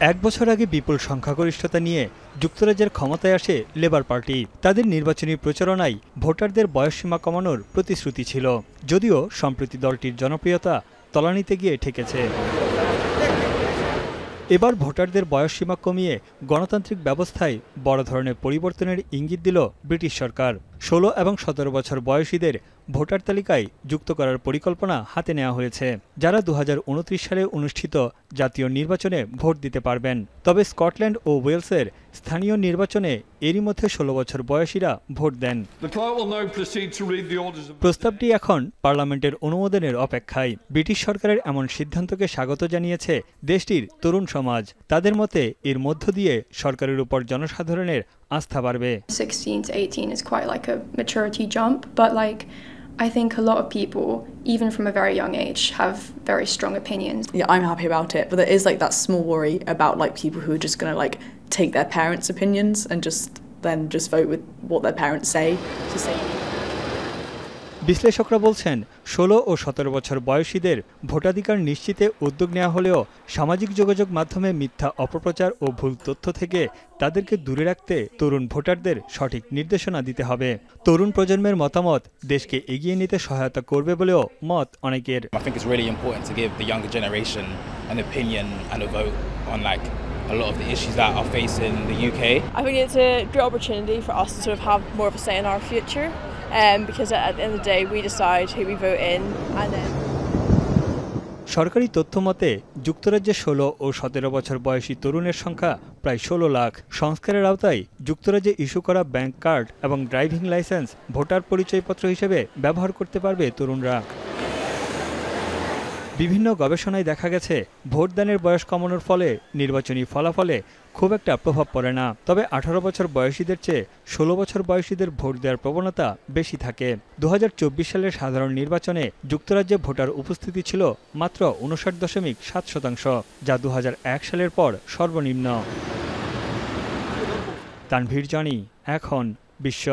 এক বছর আগে বিপুল সংখ্যাগরিষ্ঠতা নিয়ে যুক্তরাজ্যের ক্ষমতায় আসে লেবার পার্টি। তাদের নির্বাচনী প্রচারণায় ভোটারদের বয়সসীমা কমানোর প্রতিশ্রুতি ছিল, যদিও সম্প্রতি দলটির জনপ্রিয়তা তলানিতে গিয়ে ঠেকেছে। এবার ভোটারদের বয়সসীমা কমিয়ে গণতান্ত্রিক ব্যবস্থায় বড় ধরনের পরিবর্তনের ইঙ্গিত দিল ব্রিটিশ সরকার। 16 এবং 17 বছর বয়সীদের ভোটার তালিকায় যুক্ত করার পরিকল্পনা হাতে নেওয়া হয়েছে, যারা 2029 সালে অনুষ্ঠিত জাতীয় নির্বাচনে ভোট দিতে পারবেন। তবে স্কটল্যান্ড ও ওয়েলসের স্থানীয় নির্বাচনে এরই মধ্যে 16 বছর বয়সীরা ভোট দেন। প্রস্তাবটি এখন পার্লামেন্টের অনুমোদনের অপেক্ষায়। ব্রিটিশ সরকারের এমন সিদ্ধান্তকে স্বাগত জানিয়েছে দেশটির তরুণ সমাজ। তাদের মতে এর মধ্য দিয়ে সরকারের উপর জনসাধারণের আস্থা বাড়বে। 16 to 18 is quite like a maturity jump, but I think a lot of people, even from a very young age, have very strong opinions. Yeah, I'm happy about it, but there is that small worry about people who are just going to take their parents' opinions and just vote with what their parents say. বিশ্লেষকরা বলছেন 16 ও 17 বছর বয়সীদের ভোটাধিকার নিশ্চিতে উদ্যোগ নেওয়া হলেও সামাজিক যোগাযোগ মাধ্যমে মিথ্যা অপপ্রচার ও ভুল তথ্য থেকে তাদেরকে দূরে রাখতে তরুণ ভোটারদের সঠিক নির্দেশনা দিতে হবে। তরুণ প্রজন্মের মতামত দেশকে এগিয়ে নিতে সহায়তা করবে বলেও মত অনেকের। I think it's really important to give the younger generation an opinion and a vote on a lot of the issues that are facing the UK. I think it's a great opportunity for us to sort of have more of a say in our future. Because at the end of the day we decide who we vote in and then সরকারি তথ্য মতে যুক্তরাজ্যে 16 ও 17 বছর বয়সী তরুণের সংখ্যা প্রায় 16 লাখ। সংস্কারের আওতায় যুক্তরাজ্যে ইস্যু করা ব্যাংক কার্ড এবং ড্রাইভিং লাইসেন্স ভোটার পরিচয়পত্র হিসেবে ব্যবহার করতে পারবে তরুণরা। বিভিন্ন গবেষণায় দেখা গেছে ভোটদানের বয়স কমানোর ফলে নির্বাচনী ফলাফলে খুব একটা প্রভাব পড়ে না। তবে 18 বছর বয়সীদের চেয়ে 16 বছর বয়সীদের ভোট দেওয়ার প্রবণতা বেশি থাকে। 2024 সালের সাধারণ নির্বাচনে যুক্তরাজ্যে ভোটার উপস্থিতি ছিল মাত্র 59.7%, যা 2001 সালের পর সর্বনিম্ন। তানভীর জনি, এখন বিশ্ব।